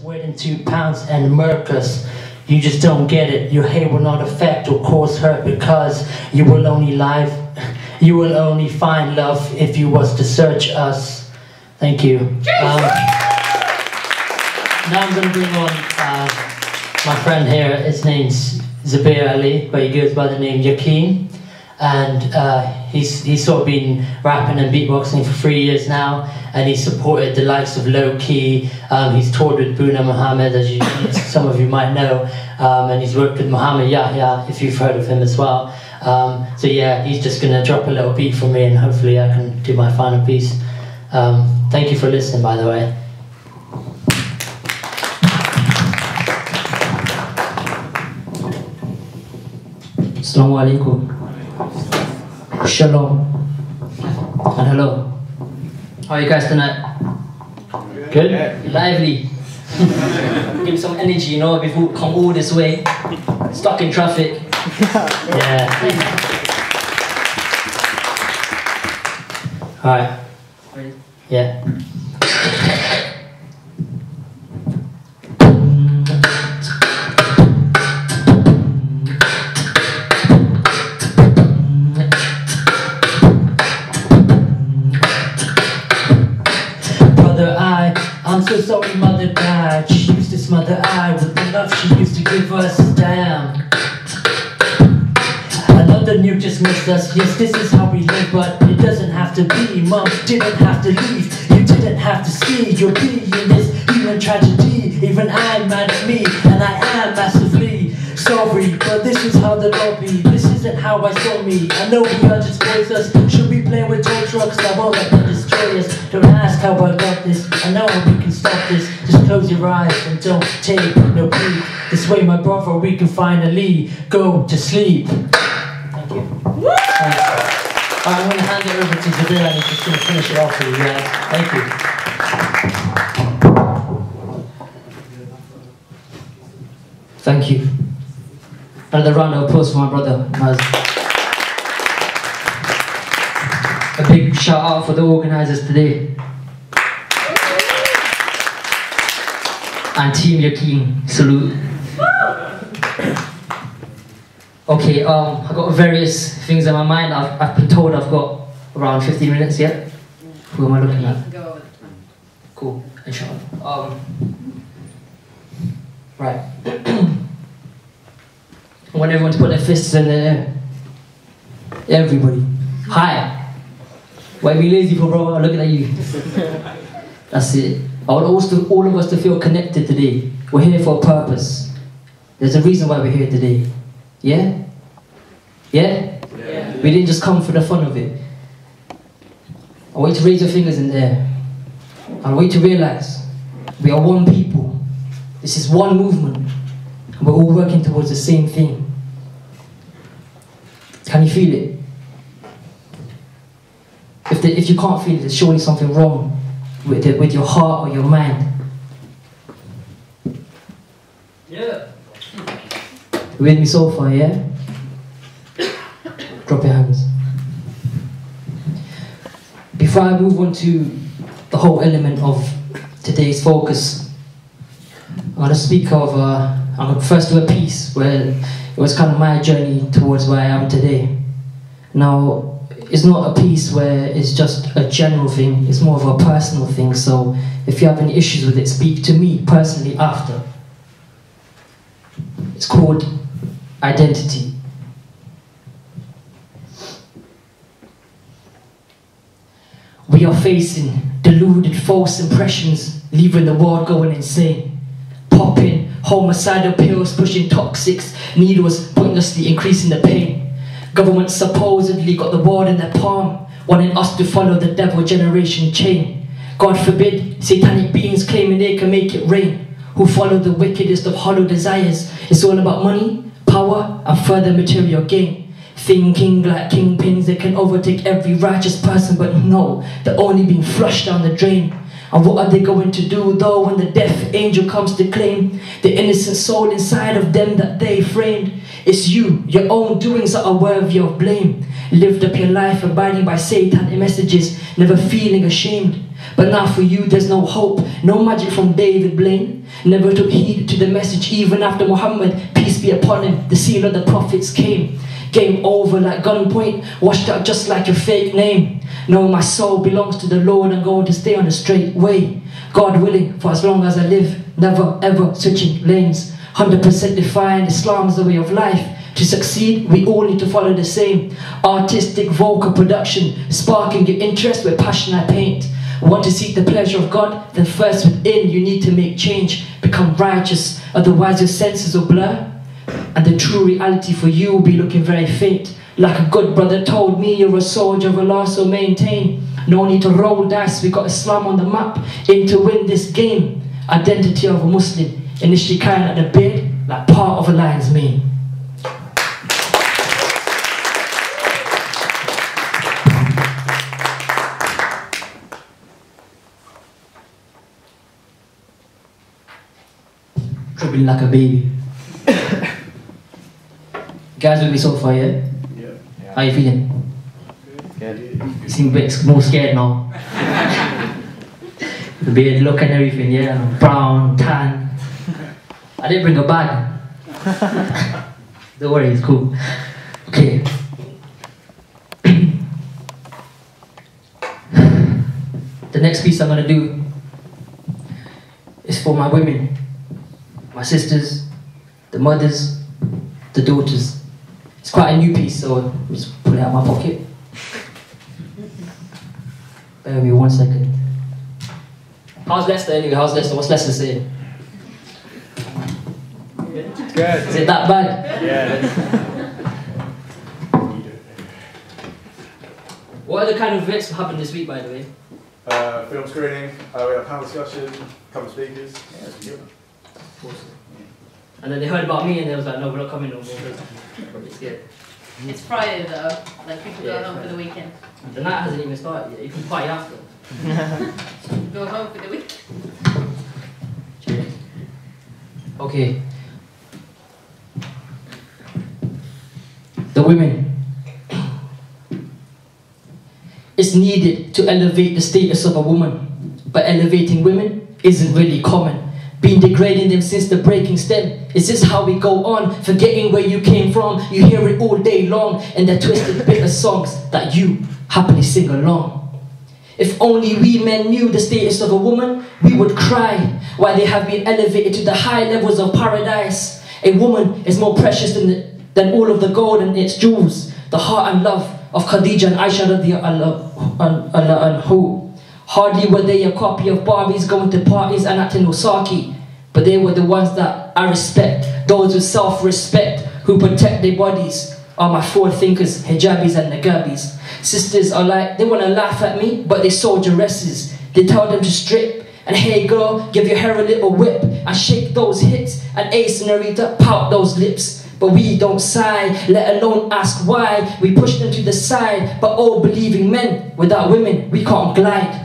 Waiting to pounce and murk us. You just don't get it. Your hate will not affect or cause hurt, because you will only find love if you was to search us. Thank you. Now I'm going to bring on my friend here. His name's Zabir Ali, but he goes by the name Yakin. And he's sort of been rapping and beatboxing for 3 years now, and he's supported the likes of Low Key. He's toured with Buna Muhammad, as some of you might know, and he's worked with Muhammad Yahya, if you've heard of him as well. So yeah, he's just gonna drop a little beat for me, and hopefully I can do my final piece. Thank you for listening, by the way. Assalamu alaikum. Shalom and hello. How are you guys tonight? Good? Lively. Give me some energy, you know, before we come all this way, stuck in traffic. Yeah. Alright. Ready? Yeah. I'm so sorry mother died. She used to smother I with the love she used to give us. Damn. Another nuke just missed us. Yes, this is how we live, but it doesn't have to be. Mom didn't have to leave. You didn't have to see your being in this human tragedy. Even I'm mad at me, and I am massively sorry, but this is how the law be. This isn't how I saw me. I know we are just boys. Should we play with tow trucks? I won't let them destroy us. Don't ask how I got this. I know we can stop this. Just close your eyes and don't take no peek. This way, my brother, we can finally go to sleep. Thank you. Thanks. Alright, I'm going to hand it over to Zabir, and he's just going to finish it off for you guys. Thank you. Thank you. Another round of applause for my brother, Maz. A big shout out for the organisers today. And Team Yakin, salute. Okay, I've got various things in my mind. I've been told I've got around 15 minutes, yeah? Who am I looking at? Cool, inshallah. Right. I want everyone to put their fists in the air. Everybody. Hi. Why be lazy for, bro? I'm looking at you. That's it. I want all of us to feel connected today. We're here for a purpose. There's a reason why we're here today. Yeah? Yeah? Yeah. We didn't just come for the fun of it. I want you to raise your fingers in the air. I want you to realize we are one people. This is one movement. And we're all working towards the same thing. Can you feel it? If you can't feel it, there's surely something wrong with your heart or your mind. Yeah. You with me so far, yeah? Drop your hands. Before I move on to the whole element of today's focus, I'm going to speak of, I'm going to first do a piece where it was kind of my journey towards where I am today. Now, it's not a piece where it's just a general thing, it's more of a personal thing, so if you have any issues with it, speak to me personally after. It's called Identity. We are facing deluded false impressions, leaving the world going insane. Popping homicidal pills, pushing toxics, needles pointlessly increasing the pain. Government supposedly got the world in their palm, wanting us to follow the devil generation chain. God forbid, satanic beings claiming they can make it rain, who follow the wickedest of hollow desires. It's all about money, power, and further material gain. Thinking like kingpins, they can overtake every righteous person, but no, they're only being flushed down the drain. And what are they going to do though when the death angel comes to claim the innocent soul inside of them that they framed? It's you, your own doings that are worthy of blame. Lived up your life abiding by satanic messages, never feeling ashamed. But now for you there's no hope, no magic from David Blaine. Never took heed to the message even after Muhammad, peace be upon him, the seal of the prophets came. Game over like gunpoint, washed out just like your fake name. No, my soul belongs to the Lord, I'm going to stay on the straight way. God willing, for as long as I live, never ever switching lanes. 100% define Islam as the way of life. To succeed, we all need to follow the same artistic vocal production, sparking your interest with passion I paint. Want to seek the pleasure of God? Then first within you need to make change. Become righteous, otherwise your senses will blur. And the true reality for you will be looking very faint. Like a good brother told me, you're a soldier of Allah, so maintain. No need to roll dice, we got Islam on the map. Aim to win this game. Identity of a Muslim, initially carrying at the beard, like part of a lion's mane. Dribbling like a baby. Guys with me so far, yeah? Yeah. How you feeling? Good. You seem a bit more scared now. The beard look and everything, yeah? Brown, tan. I didn't bring a bag. Don't worry, it's cool. Okay. The next piece I'm gonna do is for my women. My sisters, the mothers, the daughters. It's quite a new piece, so I'll just pull it out of my pocket. Bear with me 1 second. How's Leicester anyway? How's Leicester? What's Leicester saying? Good. Is it that bad? Yeah. What other kind of events happened this week, by the way? Film screening, we had a panel discussion, a couple of speakers. Yeah, it's good. Awesome. And then they heard about me and they was like, no, we're not coming no more because I'm probably scared. It's Friday though, like people go home for the weekend. The night hasn't even started yet, you can party after. Go home for the weekend. Cheers. Okay. The women. It's needed to elevate the status of a woman, but elevating women isn't really common. Been degrading them since the breaking stem. Is this how we go on? Forgetting where you came from. You hear it all day long in the twisted bitter songs that you happily sing along. If only we men knew the status of a woman, we would cry while they have been elevated to the high levels of paradise. A woman is more precious than all of the gold and its jewels. The heart and love of Khadija and Aisha radiyallahu anhu. Hardly were they a copy of Barbies going to parties and acting Osaki, but they were the ones that I respect, those with self-respect, who protect their bodies, are my forward thinkers, hijabis and nagabis. Sisters are like, they want to laugh at me, but they soldieresses. They tell them to strip, and hey girl, give your hair a little whip, and shake those hips, and hey senorita, pout those lips. But we don't sigh, let alone ask why. We push them to the side, but all believing men, without women, we can't glide.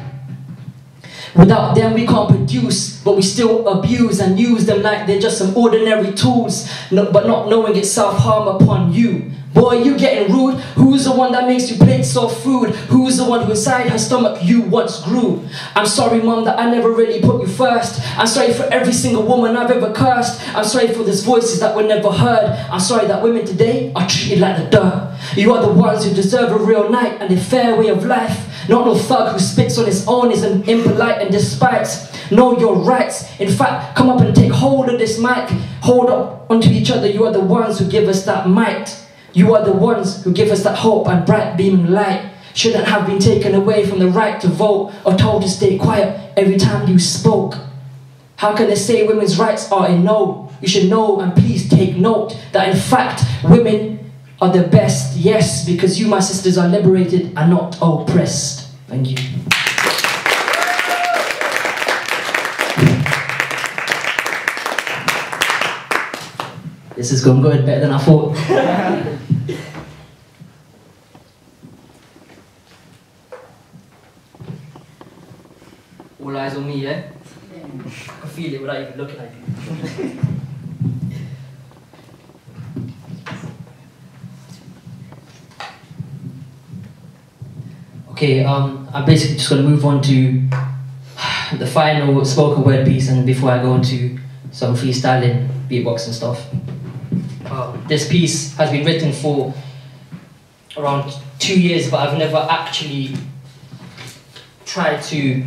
Without them we can't produce, but we still abuse and use them like they're just some ordinary tools, but not knowing it's self-harm upon you. Boy, you getting rude. Who's the one that makes you plate soft food? Who's the one who inside her stomach you once grew? I'm sorry mom that I never really put you first. I'm sorry for every single woman I've ever cursed. I'm sorry for these voices that were never heard. I'm sorry that women today are treated like the dirt. You are the ones who deserve a real night and a fair way of life. Not no thug who spits on his own, is an impolite and despites. Know your rights. In fact, come up and take hold of this mic. Hold up onto each other. You are the ones who give us that might. You are the ones who give us that hope and bright beaming light. Shouldn't have been taken away from the right to vote or told to stay quiet every time you spoke. How can they say women's rights are a no? You should know and please take note that in fact women are the best. Yes, because you my sisters are liberated and not oppressed. Thank you. This is going good, better than I thought. All eyes on feel it without even looking at you. Okay, I'm basically just going to move on to the final spoken word piece, and before I go into some freestyling, beatbox and stuff. This piece has been written for around 2 years, but I've never actually tried to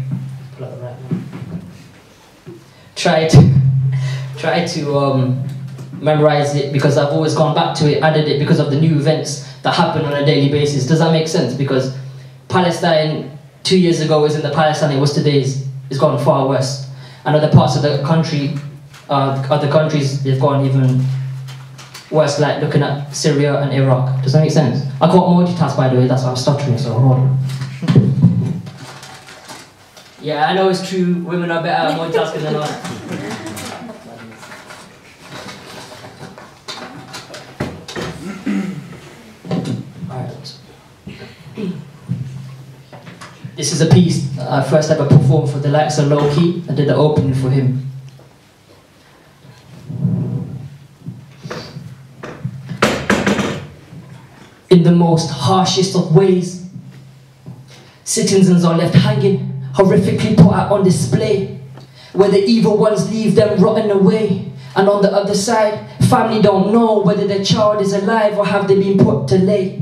memorize it, because I've always gone back to it, added it because of the new events that happen on a daily basis. Does that make sense? Because Palestine 2 years ago isn't the Palestine it was today's. It's gone far worse. And other parts of the country, other countries, they've gone even worse, like looking at Syria and Iraq. Does that make sense? I can't multitask, by the way, that's why I'm stuttering, so hold on. Yeah, I know it's true, women are better at multitasking than us. This is a piece that I first ever performed for the Leicester low-key. I did the opening for him. In the most harshest of ways, citizens are left hanging, horrifically put out on display, where the evil ones leave them rotting away. And on the other side, family don't know whether their child is alive or have they been put to lay.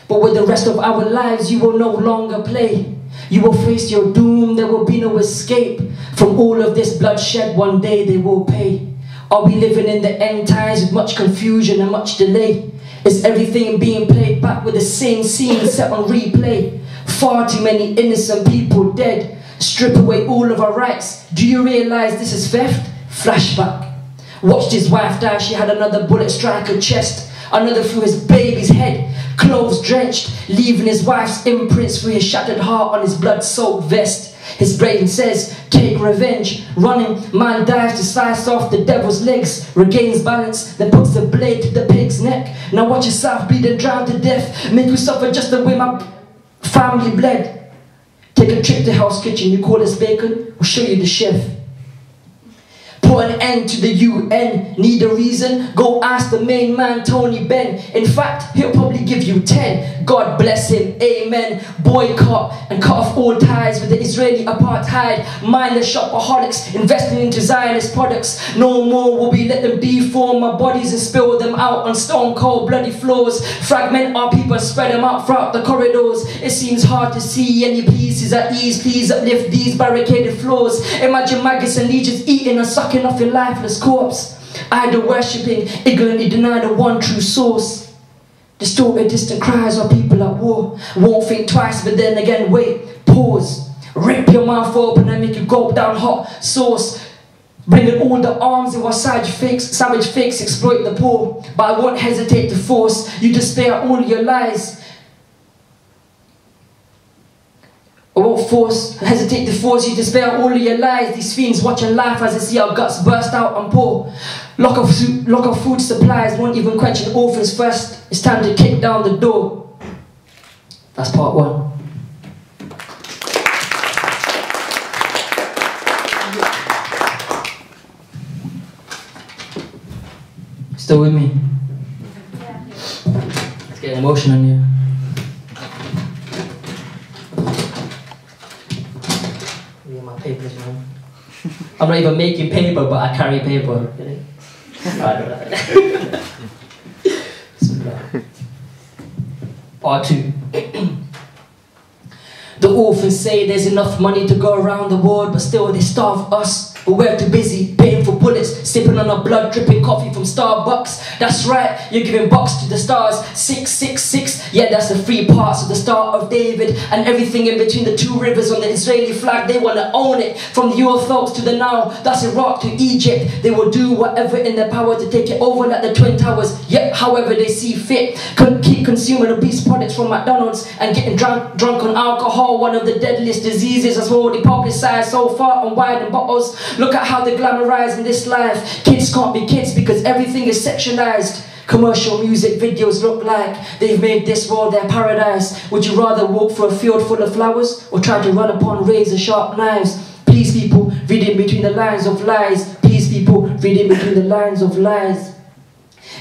But with the rest of our lives, you will no longer play. You will face your doom, there will be no escape. From all of this bloodshed, one day they will pay. Are we living in the end times with much confusion and much delay? Is everything being played back with the same scene set on replay? Far too many innocent people dead. Strip away all of our rights. Do you realise this is theft? Flashback. Watched his wife die, she had another bullet strike her chest. Another through his baby's head, clothes drenched, leaving his wife's imprints through his shattered heart on his blood-soaked vest. His brain says, take revenge. Running, man dives to slice off the devil's legs, regains balance, then puts the blade to the pig's neck. Now watch yourself bleed and drown to death. Make you suffer just the way my family bled. Take a trip to Hell's Kitchen, you call us bacon, we'll show you the chef. Put an end to the UN, need a reason? Go ask the main man, Tony Benn. In fact, he'll probably give you 10. God bless him, amen. Boycott and cut off all ties with the Israeli apartheid. Mindless shopaholics, investing into Zionist products. No more will we let them deform our bodies and spill them out on stone cold bloody floors. Fragment our people and spread them out throughout the corridors. It seems hard to see any pieces at ease. Please uplift these barricaded floors. Imagine maggots and legions eating and sucking off your lifeless corpse. Idol worshipping, ignorantly deny the one true source. Distorted distant cries of people at war. Won't think twice, but then again wait, pause. Rip your mouth open and make you gulp down hot sauce. Bringing all the arms in while savage fakes exploit the poor. But I won't hesitate to force you to spare all your lies. I won't hesitate to force you to spare all of your lies. These fiends watch and laugh as they see our guts burst out and pour. Lock of food supplies won't even quench an orphan's thirst. It's time to kick down the door. That's part one. Still with me? Yeah. It's getting emotional here. Papers, man. I'm not even making paper, but I carry paper. Part two. The orphans say there's enough money to go around the world, but still they starve us. But we're too busy paying for bullets, sipping on a blood-dripping coffee from Starbucks. That's right, you're giving bucks to the stars. 666, yeah, that's the 3 parts of the Star of David. And everything in between the 2 rivers on the Israeli flag, they want to own it. From the Orthodox to the Nile, that's Iraq to Egypt. They will do whatever in their power to take it over like the Twin Towers. Yep, however they see fit. Keep consuming obese products from McDonald's and getting drunk on alcohol. One of the deadliest diseases that's already publicized so far on wine and bottles. Look at how they're glamorizing this life. Kids can't be kids because everything is sexualized. Commercial music videos look like they've made this world their paradise. Would you rather walk through a field full of flowers or try to run upon razor sharp knives? Please people, reading between the lines of lies. Peace, people, reading between the lines of lies.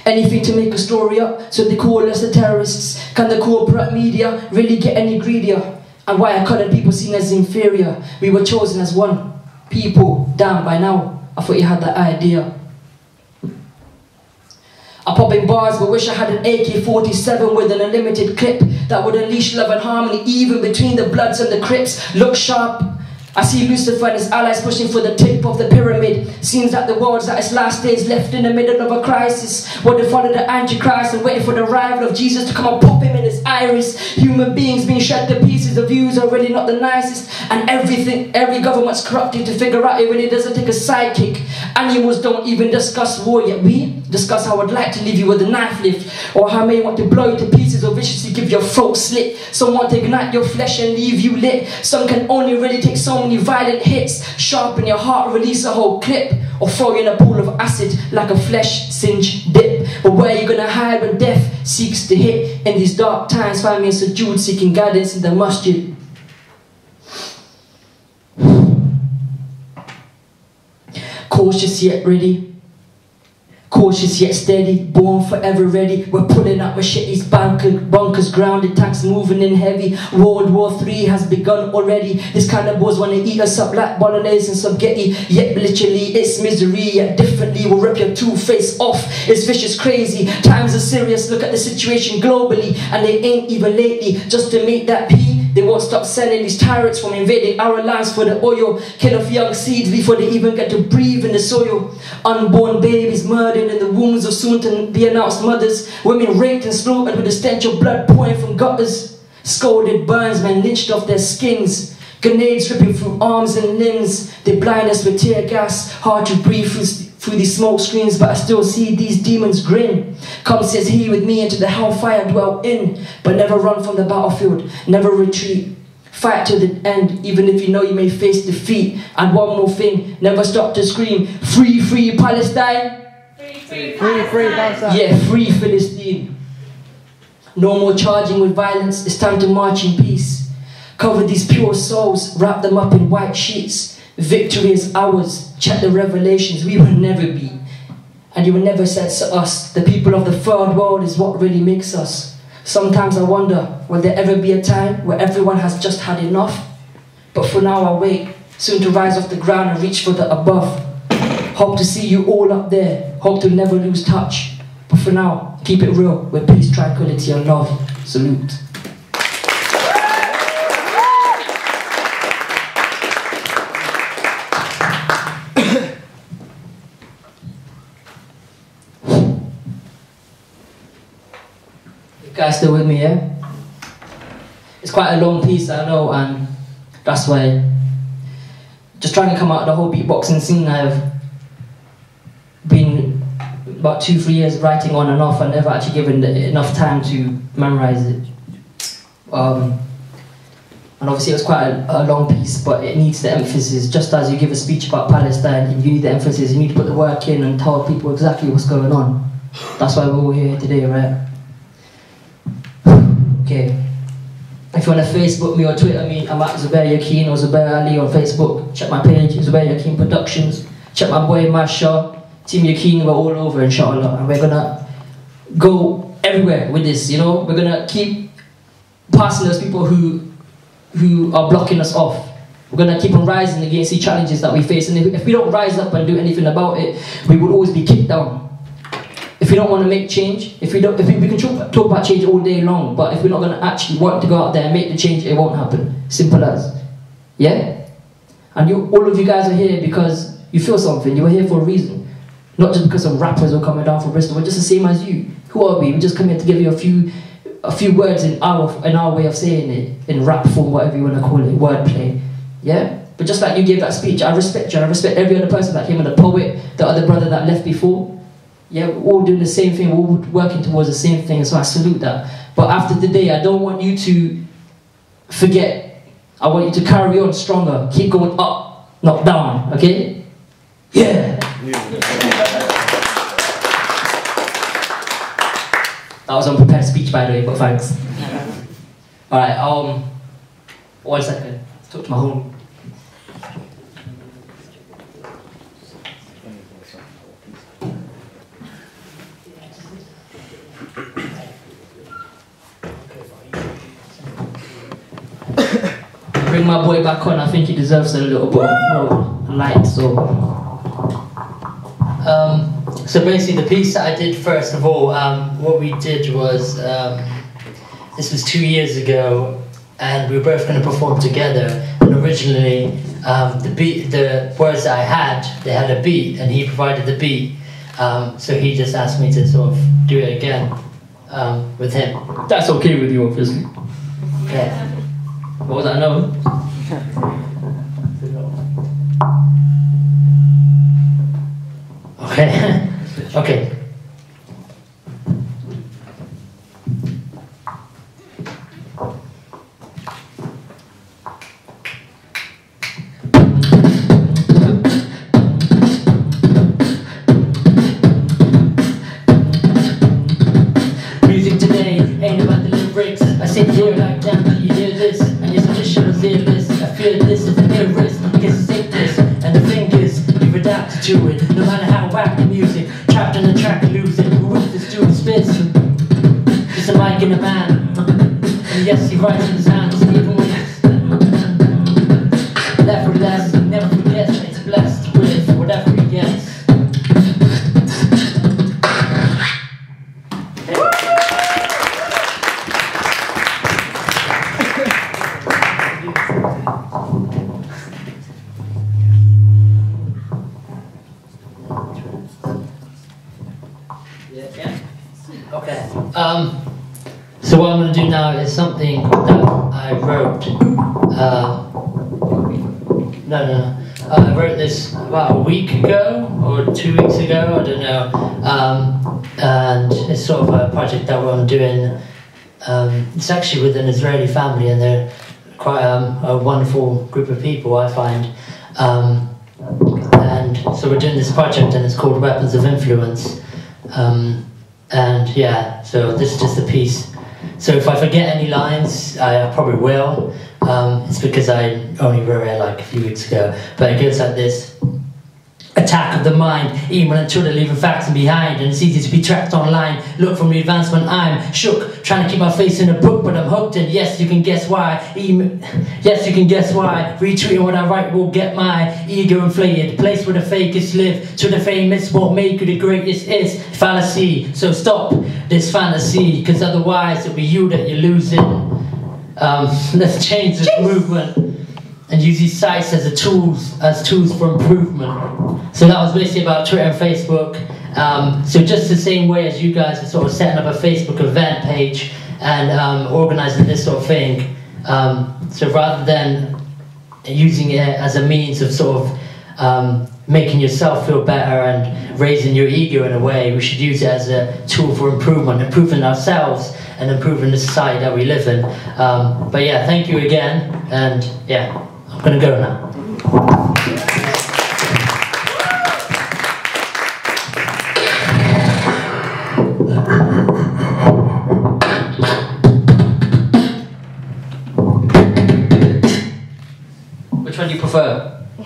Anything to make a story up, so they call us the terrorists. Can the corporate media really get any greedier? And why are coloured people seen as inferior? We were chosen as one people. Damn, by now, I thought you had that idea. I pop in bars, but wish I had an AK-47 with an unlimited clip that would unleash love and harmony even between the Bloods and the Crips. Look sharp. I see Lucifer and his allies pushing for the tip of the pyramid. Seems like the world's at its last days, left in the middle of a crisis. What they follow the Antichrist and waiting for the arrival of Jesus to come and pop him in his iris. Human beings being shed to pieces, the views are really not the nicest. And every government's corrupted to figure out it really doesn't take a sidekick. Animals don't even discuss war, yet we discuss how I'd like to leave you with a knife lift, or how I may want to blow you to pieces or viciously give your throat slit. Some want to ignite your flesh and leave you lit. Some can only really take so many violent hits, sharpen your heart, release a whole clip, or throw you in a pool of acid like a flesh singe dip. But where are you gonna hide when death seeks to hit? In these dark times, find me in sujood, seeking guidance in the masjid. Cautious yet ready, cautious yet steady, born forever ready. We're pulling up machetes, bunkers grounded, tanks moving in heavy. World War III has begun already. This kind of boys wanna eat us up like bolognese and spaghetti. Yet literally it's misery, yet differently we'll rip your two-face off. It's vicious, crazy, times are serious. Look at the situation globally, and they ain't even lately. Just to make that P, they won't stop sending these tyrants from invading our lands for the oil. Kill off young seeds before they even get to breathe in the soil. Unborn babies murdered in the wombs of soon-to-be-announced mothers. Women raped and slaughtered with the stench of blood pouring from gutters. Scalded burns, men lynched off their skins. Grenades ripping through arms and limbs. They blind us with tear gas. Hard to breathe through these smoke screens, but I still see these demons grin. Come, says he, with me into the hellfire dwell in. But never run from the battlefield, never retreat. Fight to the end, even if you know you may face defeat. And one more thing, never stop to scream, free, free Palestine. Free Palestine. Yeah, free Philistine. No more charging with violence, it's time to march in peace. Cover these pure souls, wrap them up in white sheets. Victory is ours, check the revelations, we will never be. And you will never censor us. The people of the third world is what really makes us. Sometimes I wonder, will there ever be a time where everyone has just had enough? But for now I wait, soon to rise off the ground and reach for the above. Hope to see you all up there, hope to never lose touch. But for now, keep it real, with peace, tranquility and love. Salute. You guys still with me, yeah? It's quite a long piece, I know, and that's why just trying to come out of the whole beatboxing scene. I've been about 2-3 years writing on and off and never actually given enough time to memorize it. And obviously it was quite a long piece, but it needs the emphasis. Just as you give a speech about Palestine, you need the emphasis, you need to put the work in and tell people exactly what's going on. That's why we're all here today, right? Okay. If you want to Facebook me or Twitter me, I'm at Zubair Yakin or Zubair Ali on Facebook. Check my page, Zubair Yakin Productions. Check my boy Masha, Team Yakin, we're all over inshallah. And we're gonna go everywhere with this, you know? We're gonna keep passing those people who are blocking us off. We're gonna keep on rising against the challenges that we face. And if we don't rise up and do anything about it, we will always be kicked down. If we don't want to make change, if we can talk about change all day long, but if we're not going to actually want to go out there and make the change, it won't happen. Simple as. Yeah? And all of you guys are here because you feel something. You were here for a reason. Not just because some rappers are coming down from Bristol. We're just the same as you. Who are we? We just come here to give you a few words in our way of saying it, in rap form, whatever you want to call it, wordplay. Yeah? But just like you gave that speech, I respect you. I respect every other person that came, and the poet, the other brother that left before. Yeah, we're all doing the same thing, we're all working towards the same thing, so I salute that. But after today, I don't want you to forget. I want you to carry on stronger, keep going up, not down, okay? Yeah! That was an unprepared speech, by the way, but thanks. Alright, 1 second. Talk to my home. my boy back on. I think he deserves a little bit more light. So basically, the piece that I did first of all, what we did was this was 2 years ago, and we were both going to perform together. And originally, the words that I had, they had a beat, and he provided the beat. So he just asked me to sort of do it again with him. That's okay with you, obviously. Okay. What was that? No. Okay. Okay. Music today ain't about the lyrics. I sit here like, damn, do you hear this? And your submission was this. I feel this is the nearest. Because it's sickness. And the thing is, you've adapted to it. No matter how whack the music, trapped in the track, losing. Who is this dude spits? Just a mic in a man. And yes, he writes in his hands, even when it's left with less. He never forgets that he's blessed with whatever he gets. Okay. So what I'm going to do now is something that I wrote. I wrote this about a week ago or 2 weeks ago. I don't know. And it's sort of a project that I'm doing. It's actually with an Israeli family, and they're quite a wonderful group of people, I find. And so we're doing this project, and it's called Weapons of Influence. And yeah, so this is just a piece. So if I forget any lines, I probably will. It's because I only wrote it like a few weeks ago. But it goes like this. Attack of the mind, email and Twitter leaving facts behind, and it's easy to be tracked online. Look from the advancement, I'm shook, trying to keep my face in a book, but I'm hooked, and yes, you can guess why. Yes, you can guess why. Retweeting what I write will get my ego inflated. Place where the fakest live, to the famous, what make you the greatest is fallacy. So stop this fantasy, cause otherwise it'll be you that you're losing. Let's change this movement and use these sites as tools for improvement. So that was basically about Twitter and Facebook. So just the same way as you guys are sort of setting up a Facebook event page and organizing this sort of thing. So rather than using it as a means of sort of making yourself feel better and raising your ego in a way, we should use it as a tool for improvement, improving ourselves and improving the society that we live in. But yeah, thank you again, and yeah, I'm gonna go now. Which one do you prefer? Do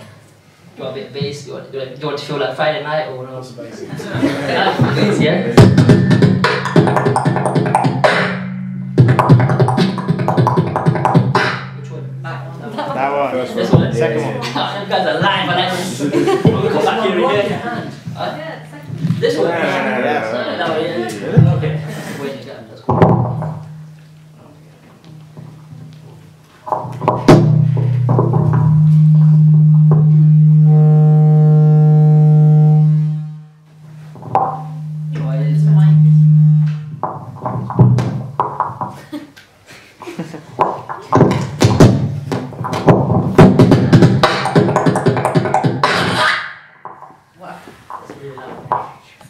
you want a bit of bass? Do you want to feel like Friday night or no? Bass, yeah? That one. This one? Second one. You guys are lying, but that's... We'll come back here again. This one? Yeah. That one, yeah. Okay. Wait, you got it. That's cool.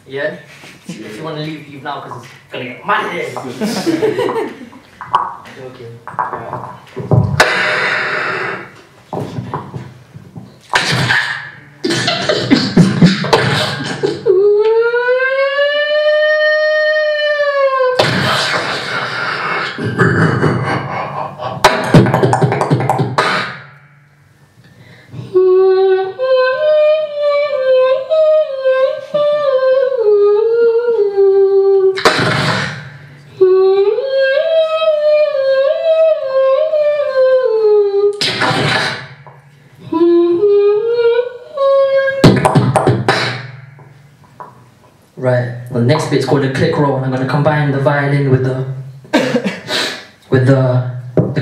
Yeah? If you want to leave now because it's gonna get mad here. Okay. Right. Well, the next bit's called the click roll, and I'm gonna combine the violin with the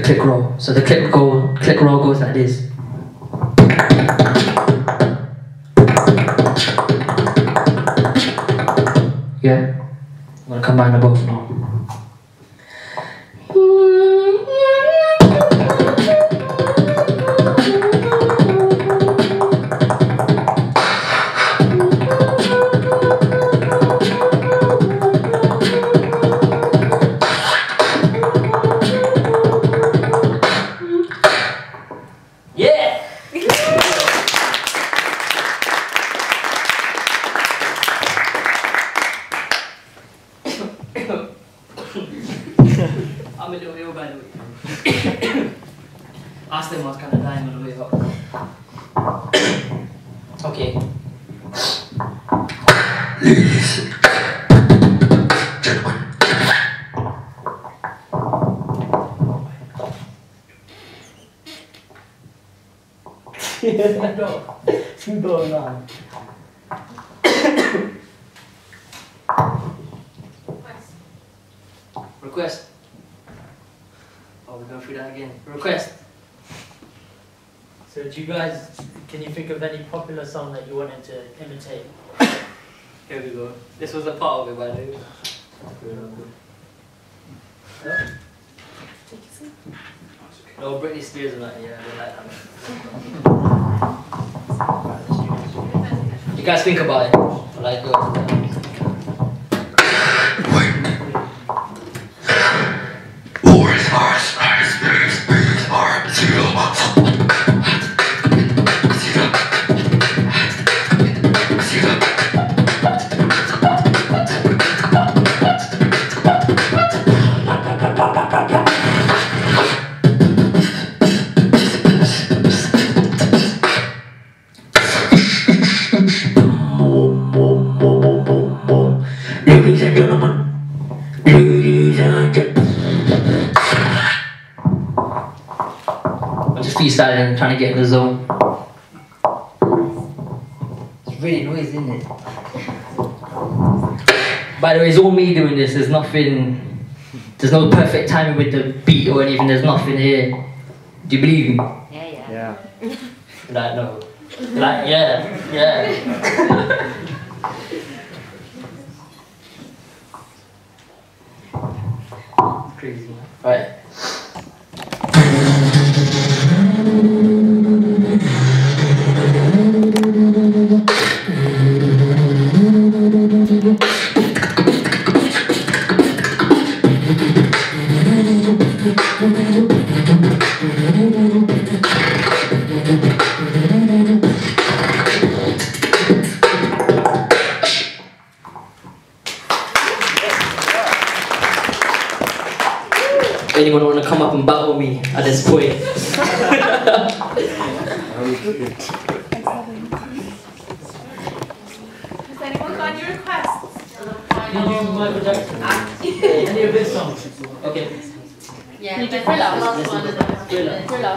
click roll. So the click roll goes like this. Yeah. I'm gonna combine them both now. I'm a little ill by the way. Asked them I was kind of dying on the way up. Okay. Ladies, gentlemen. Going on. Request. Oh, we're going through that again. Request. So do you guys, can you think of any popular song that you wanted to imitate? Here we go. This was a part of it, by the way. No, Britney Spears and that, yeah, I don't like that. You guys think about it. Like, Wars are spirits, spirits are zero. Ladies and gentlemen, ladies and gentlemen. I'm just freestyling and trying to get in the zone. It's really noisy, isn't it? By the way, it's all me doing this. There's nothing. There's no perfect timing with the beat or anything. There's nothing here. Do you believe me? Yeah. Like, no. Like, yeah. Crazy, man. Right. Anyone want to come up and battle me at this point? Has anyone got any requests? Can you do Michael Jackson? Any of his songs? Okay. Yeah, the Thriller. Last one. Thriller.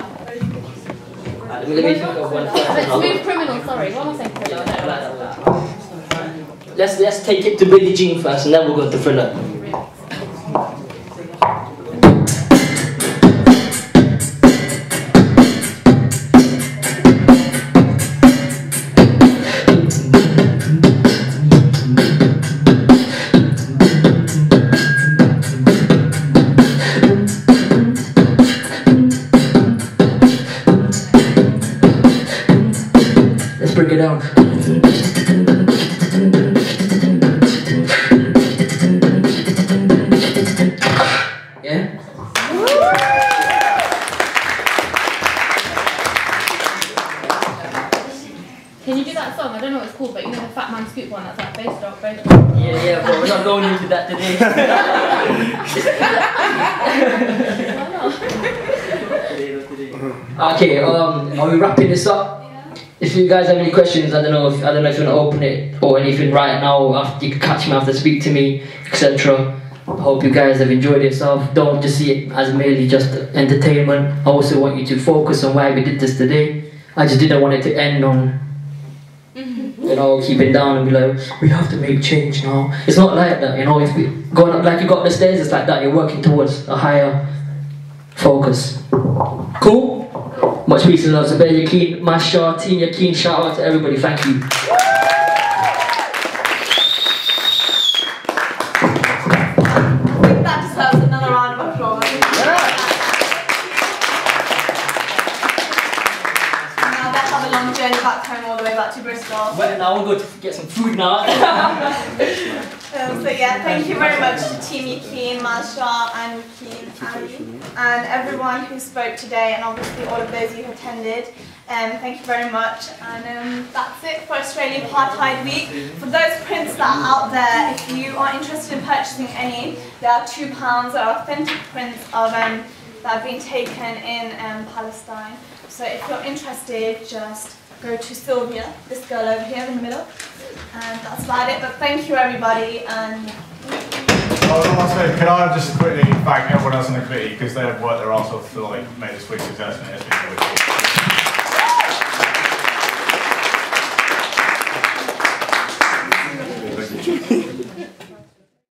Let me think of one first. Smooth Criminal, sorry. What am I saying? Thriller. Let's take it to Billie Jean first, and then we'll go to Thriller. Let's break it down. Yeah? Can you do that song? I don't know what it's called, but you know the Fat Man Scoop one, that's like bass drop. Yeah, but we're not going into that today. Okay, are we wrapping this up? If you guys have any questions, I don't know if you want to open it or anything right now. You can catch me after, speak to me, etc. I hope you guys have enjoyed yourself. Don't just see it as merely just entertainment. I also want you to focus on why we did this today. I just didn't want it to end on you know, keeping down and be like, we have to make change now. It's not like that, you know. If we going up like you got up the stairs, it's like that. You're working towards a higher focus. Cool? Much peace and love. Zubair Yaqeen, Masha, Team Yaqeen, shout out to everybody. Thank you. That deserves another round of applause. Now they have a long journey back home all the way back to Bristol. Well, now we'll go to get some food now. So yeah, thank you very much to Team Yaqeen, Masha and Yaqeen, Ali, and everyone who spoke today, and obviously all of those who attended. Thank you very much, and that's it for Australian Apartheid Week. For those prints that are out there, if you are interested in purchasing any, they are £2. They are authentic prints of that have been taken in Palestine. So if you're interested, just go to Sylvia, this girl over here in the middle, and that's about it. But thank you everybody, and Can I just quickly thank everyone else in the committee because they've worked their arse off to like make this week successful. It's been really cool.